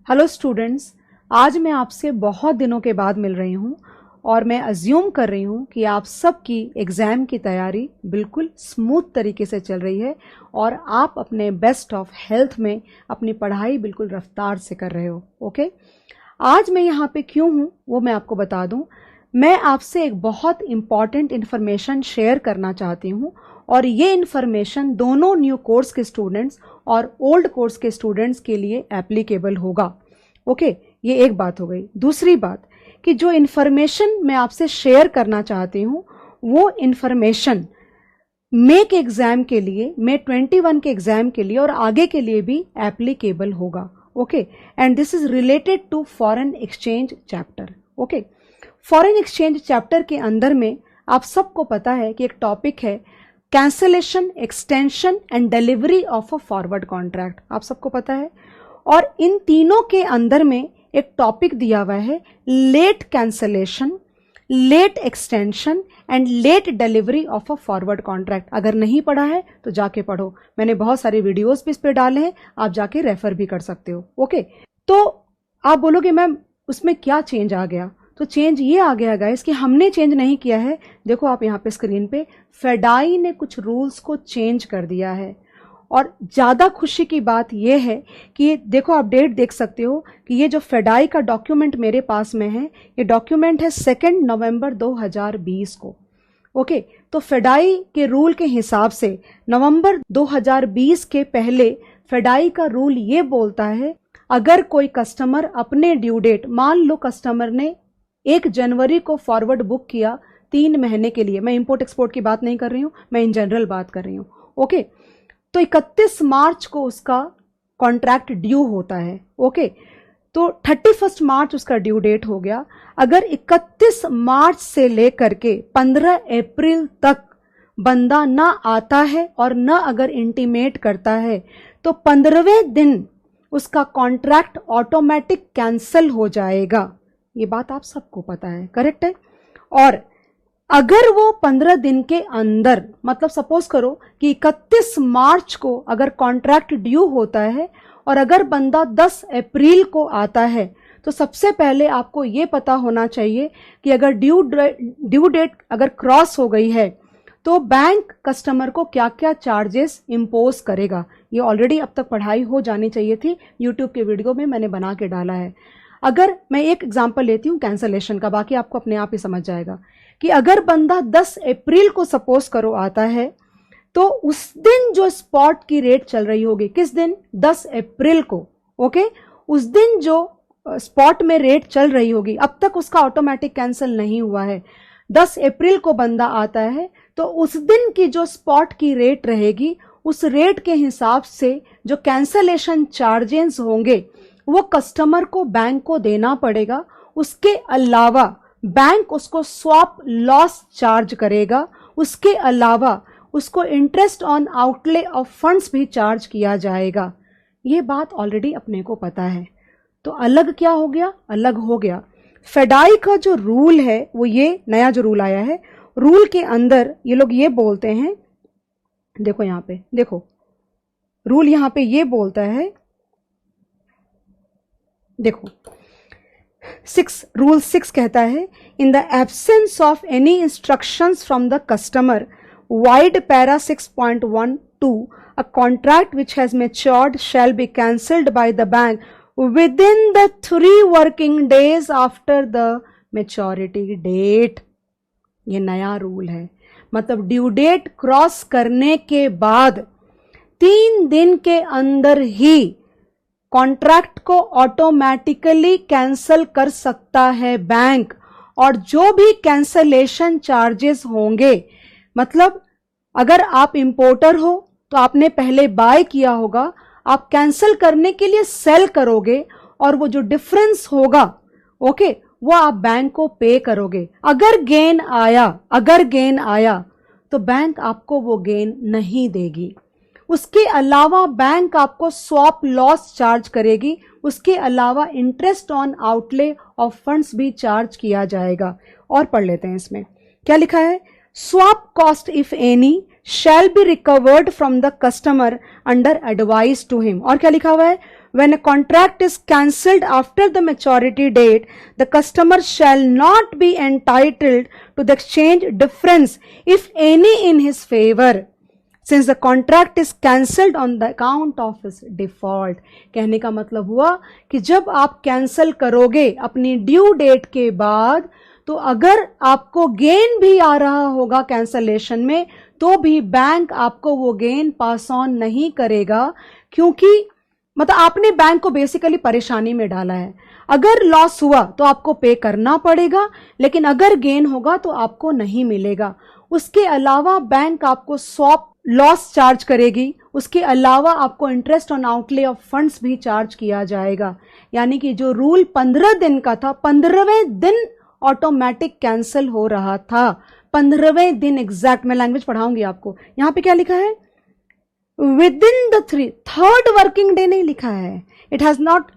Hello students, आज मैं आपसे बहुत दिनों के बाद मिल रही हूँ और मैं अज्यूम कर रही हूँ कि आप सबकी एग्ज़ाम की तैयारी बिल्कुल स्मूथ तरीके से चल रही है और आप अपने बेस्ट ऑफ हेल्थ में अपनी पढ़ाई बिल्कुल रफ्तार से कर रहे हो। ओके, आज मैं यहाँ पे क्यों हूँ वो मैं आपको बता दूँ। मैं आपसे एक बहुत इम्पॉर्टेंट इन्फॉर्मेशन शेयर करना चाहती हूँ और ये इन्फॉर्मेशन दोनों न्यू कोर्स के स्टूडेंट्स और ओल्ड कोर्स के स्टूडेंट्स के लिए एप्लीकेबल होगा। ओके, ये एक बात हो गई। दूसरी बात कि जो इन्फॉर्मेशन मैं आपसे शेयर करना चाहती हूँ वो इन्फॉर्मेशन मे के एग्जाम के लिए, मे 21 के एग्जाम के लिए और आगे के लिए भी एप्लीकेबल होगा। Okay, and this is related to foreign exchange chapter. Okay, foreign exchange chapter के अंदर में आप सबको पता है कि एक टॉपिक है cancellation, extension and delivery of a forward contract. आप सबको पता है। और इन तीनों के अंदर में एक टॉपिक दिया हुआ है late cancellation, late extension and late delivery of a forward contract. अगर नहीं पढ़ा है तो जाके पढ़ो, मैंने बहुत सारे वीडियोस भी इस पे डाले हैं, आप जाके रेफर भी कर सकते हो। ओके, तो आप बोलोगे मैम उसमें क्या चेंज आ गया? तो चेंज ये आ गया गाइस कि हमने चेंज नहीं किया है। देखो आप यहाँ पे स्क्रीन पे फेडाई ने कुछ रूल्स को चेंज कर दिया है और ज्यादा खुशी की बात यह है कि ये देखो, आप डेट देख सकते हो कि ये जो फेडाई का डॉक्यूमेंट मेरे पास में है, ये डॉक्यूमेंट है 2 नवंबर 2020 को। ओके, तो फेडाई के रूल के हिसाब से नवंबर 2020 के पहले फेडाई का रूल ये बोलता है अगर कोई कस्टमर अपने ड्यू डेट, मान लो कस्टमर ने 1 जनवरी को फॉरवर्ड बुक किया 3 महीने के लिए, मैं इंपोर्ट एक्सपोर्ट की बात नहीं कर रही हूं, मैं इन जनरल बात कर रही हूं। ओके, तो 31 मार्च को उसका कॉन्ट्रैक्ट ड्यू होता है। ओके, तो 31 मार्च उसका ड्यू डेट हो गया। अगर 31 मार्च से लेकर के 15 अप्रैल तक बंदा ना आता है और ना अगर इंटीमेट करता है तो 15वें दिन उसका कॉन्ट्रैक्ट ऑटोमेटिक कैंसिल हो जाएगा। ये बात आप सबको पता है, करेक्ट है। और अगर वो 15 दिन के अंदर, मतलब सपोज करो कि 31 मार्च को अगर कॉन्ट्रैक्ट ड्यू होता है और अगर बंदा 10 अप्रैल को आता है, तो सबसे पहले आपको ये पता होना चाहिए कि अगर ड्यू डेट अगर क्रॉस हो गई है तो बैंक कस्टमर को क्या क्या चार्जेस इंपोज करेगा। ये ऑलरेडी अब तक पढ़ाई हो जानी चाहिए थी, यूट्यूब के वीडियो में मैंने बना के डाला है। अगर मैं एक एग्जांपल लेती हूं कैंसलेशन का, बाकी आपको अपने आप ही समझ जाएगा कि अगर बंदा 10 अप्रैल को सपोज करो आता है तो उस दिन जो स्पॉट की रेट चल रही होगी, किस दिन? 10 अप्रैल को। ओके, उस दिन जो स्पॉट में रेट चल रही होगी, अब तक उसका ऑटोमेटिक कैंसिल नहीं हुआ है, 10 अप्रैल को बंदा आता है तो उस दिन की जो स्पॉट की रेट रहेगी उस रेट के हिसाब से जो कैंसलेशन चार्जेस होंगे वो कस्टमर को बैंक को देना पड़ेगा। उसके अलावा बैंक उसको स्वैप लॉस चार्ज करेगा, उसके अलावा उसको interest on outlay of funds भी चार्ज किया जाएगा। ये बात ऑलरेडी अपने को पता है। तो अलग क्या हो गया? अलग हो गया फेडाई का जो रूल है, वो ये नया जो रूल आया है, रूल के अंदर ये लोग ये बोलते हैं, देखो यहां पे देखो, रूल यहां पे ये बोलता है, देखो रूल 6 कहता है in the absence of any instructions from the customer wide para 6.12 a contract which has matured shall be cancelled by the bank within the 3 working days after the maturity date। ये नया rule है, मतलब due date cross करने के बाद 3 दिन के अंदर ही कॉन्ट्रैक्ट को ऑटोमेटिकली कैंसिल कर सकता है बैंक। और जो भी कैंसलेशन चार्जेस होंगे, मतलब अगर आप इंपोर्टर हो तो आपने पहले बाय किया होगा, आप कैंसिल करने के लिए सेल करोगे और वो जो डिफरेंस होगा, ओके, वो आप बैंक को पे करोगे। अगर गेन आया तो बैंक आपको वो गेन नहीं देगी। उसके अलावा बैंक आपको स्वैप लॉस चार्ज करेगी, उसके अलावा interest on outlay of funds भी चार्ज किया जाएगा। और पढ़ लेते हैं इसमें क्या लिखा है। Swap cost if any shall be recovered from the customer under advice to him। और क्या लिखा हुआ है? when a contract is cancelled after the maturity date, the customer shall not be entitled to the exchange difference, if any, in his favor, since the contract is cancelled on the account of his default. कहने का मतलब हुआ कि जब आप cancel करोगे अपनी due date के बाद, तो अगर आपको गेन भी आ रहा होगा कैंसलेशन में, तो भी बैंक आपको वो गेन पास ऑन नहीं करेगा, क्योंकि मतलब आपने बैंक को बेसिकली परेशानी में डाला है। अगर लॉस हुआ तो आपको पे करना पड़ेगा, लेकिन अगर गेन होगा तो आपको नहीं मिलेगा। उसके अलावा बैंक आपको स्वैप लॉस चार्ज करेगी, उसके अलावा आपको interest on outlay of funds भी चार्ज किया जाएगा। यानी कि जो रूल 15 दिन का था, 15वें दिन ऑटोमेटिक कैंसिल हो रहा था। 15वें दिन एग्जैक्ट, मैं लैंग्वेज पढ़ाऊंगी आपको। यहां पे क्या लिखा है? Within the third working day नहीं लिखा है, it has not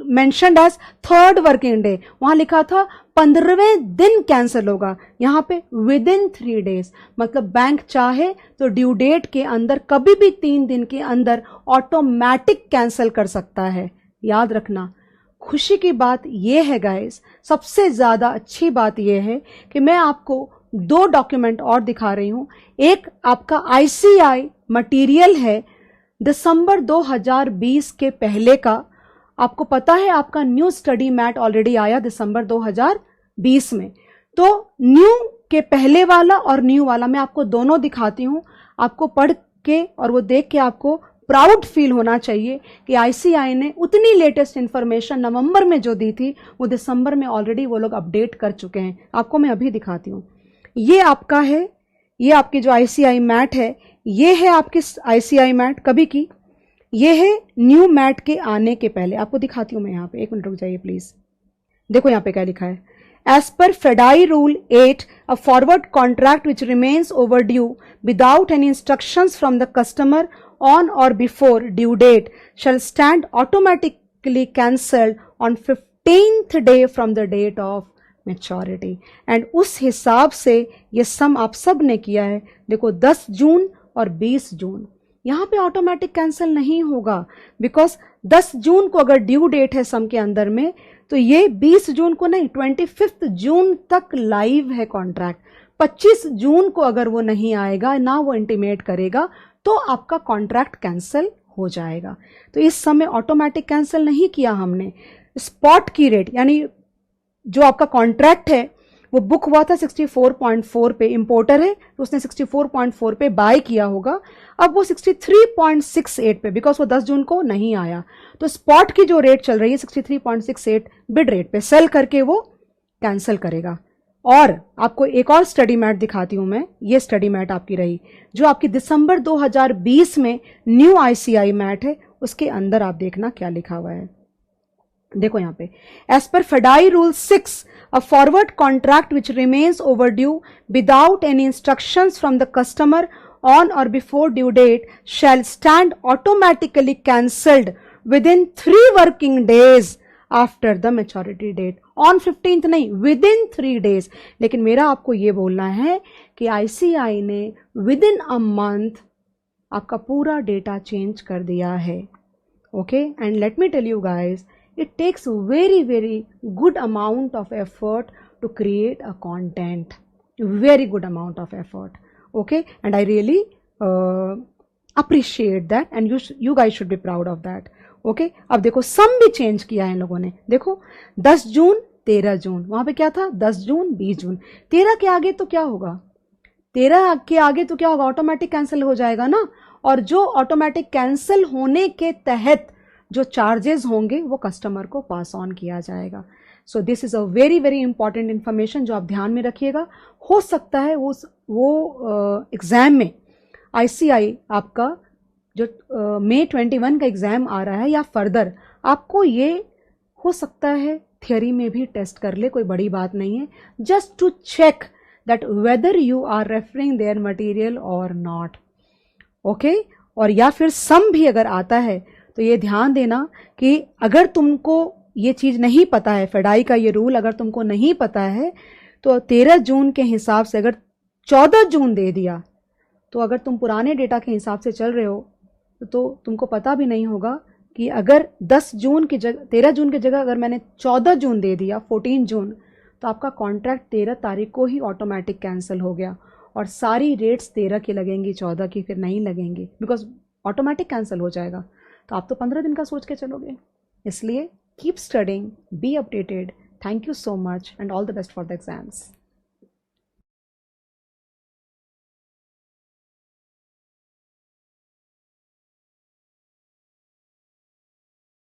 mentioned as third working day. वहां लिखा था 15वें दिन कैंसिल होगा, यहां पे विद इन 3 डेज। मतलब बैंक चाहे तो ड्यू डेट के अंदर कभी भी 3 दिन के अंदर ऑटोमेटिक कैंसिल कर सकता है। याद रखना। खुशी की बात यह है गाइस, सबसे ज्यादा अच्छी बात यह है कि मैं आपको 2 डॉक्यूमेंट और दिखा रही हूं। एक आपका आईसीआई मटेरियल है दिसंबर 2020 के पहले का। आपको पता है आपका न्यू स्टडी मैट ऑलरेडी आया दिसंबर 2020 में, तो न्यू के पहले वाला और न्यू वाला मैं आपको दोनों दिखाती हूं। आपको पढ़ के और वो देख के आपको प्राउड फील होना चाहिए कि आईसीआई ने उतनी लेटेस्ट इंफॉर्मेशन नवंबर में जो दी थी वो दिसंबर में ऑलरेडी वो लोग अपडेट कर चुके हैं। आपको मैं अभी दिखाती हूं। ये आपका है, ये आपकी जो आईसीआई मैट है, ये है आपकी आईसीआई मैट कभी की, ये है न्यू मैट के आने के पहले। आपको दिखाती हूं मैं यहाँ पे, 1 मिनट रुक जाइए प्लीज। देखो यहाँ पे क्या लिखा है। As per FEDAI rule 8, a forward contract which remains overdue without any instructions from the customer on or before due date shall stand automatically cancelled on 15th day from the date of maturity। and उस हिसाब से ये सम आप सब ने किया है। देखो 10 जून और 20 जून यहाँ पे ऑटोमेटिक कैंसिल नहीं होगा, बिकॉज 10 जून को अगर ड्यू डेट है सम के अंदर में, तो ये 20 जून को नहीं, 25 जून तक लाइव है कॉन्ट्रैक्ट। 25 जून को अगर वो नहीं आएगा, ना वो इंटीमेट करेगा, तो आपका कॉन्ट्रैक्ट कैंसिल हो जाएगा। तो इस समय ऑटोमेटिक कैंसिल नहीं किया हमने। स्पॉट की रेट यानी जो आपका कॉन्ट्रैक्ट है वो बुक हुआ था 64.4 पे, इंपोर्टर है तो उसने 64.4 पे बाय किया होगा। अब वो 63.68 पे, बिकॉज वो 10 जून को नहीं आया, तो स्पॉट की जो रेट चल रही है 63.68 बिड रेट पे सेल करके वो कैंसिल करेगा। और आपको एक और स्टडी मैट दिखाती हूं मैं। ये स्टडी मैट आपकी रही जो आपकी दिसंबर 2020 में न्यू आईसीआई मैट है, उसके अंदर आप देखना क्या लिखा हुआ है। देखो यहां पे, as per FEDAI rule 6, a forward contract which remains overdue without any instructions from the customer on or before due date shall stand automatically cancelled within 3 working days after the maturity date. On 15th नहीं, with in 3 days. लेकिन मेरा आपको यह बोलना है कि ICI ने with in a month आपका पूरा डेटा चेंज कर दिया है। Okay, and let me tell you guys, it takes very good amount of effort to create a content, very good amount of effort, okay, and I really appreciate that and you guys should be proud of that, okay। अब देखो सम भी change किया है इन लोगों ने। देखो 10 जून 13 जून, वहां पे क्या था 10 जून 20 जून। 13 के आगे तो क्या होगा, 13 के आगे तो क्या होगा, ऑटोमेटिक कैंसिल हो जाएगा ना। और जो ऑटोमेटिक कैंसिल होने के तहत जो चार्जेस होंगे वो कस्टमर को पास ऑन किया जाएगा। So this is a very important information जो आप ध्यान में रखिएगा। हो सकता है वो एग्जाम में आईसीआई आपका जो मई 21 का एग्जाम आ रहा है या फर्दर आपको ये हो सकता है थियोरी में भी टेस्ट कर ले, कोई बड़ी बात नहीं है। Just to check that whether you are referring their material or not, okay. और या फिर सम भी अगर आता है तो ये ध्यान देना कि अगर तुमको ये चीज नहीं पता है, फेडाई का ये रूल अगर तुमको नहीं पता है, तो 13 जून के हिसाब से अगर 14 जून दे दिया, तो अगर तुम पुराने डेटा के हिसाब से चल रहे हो तो तुमको पता भी नहीं होगा कि अगर 10 जून की जगह 13 जून की जगह अगर मैंने 14 जून दे दिया, 14 जून, तो आपका कॉन्ट्रैक्ट 13 तारीख को ही ऑटोमेटिक कैंसिल हो गया और सारी रेट्स 13 की लगेंगी, 14 की फिर नहीं लगेंगी, बिकॉज ऑटोमेटिक कैंसिल हो जाएगा। तो आप तो 15 दिन का सोच के चलोगे। इसलिए keep studying, be updated. Thank you so much and all the best for the exams.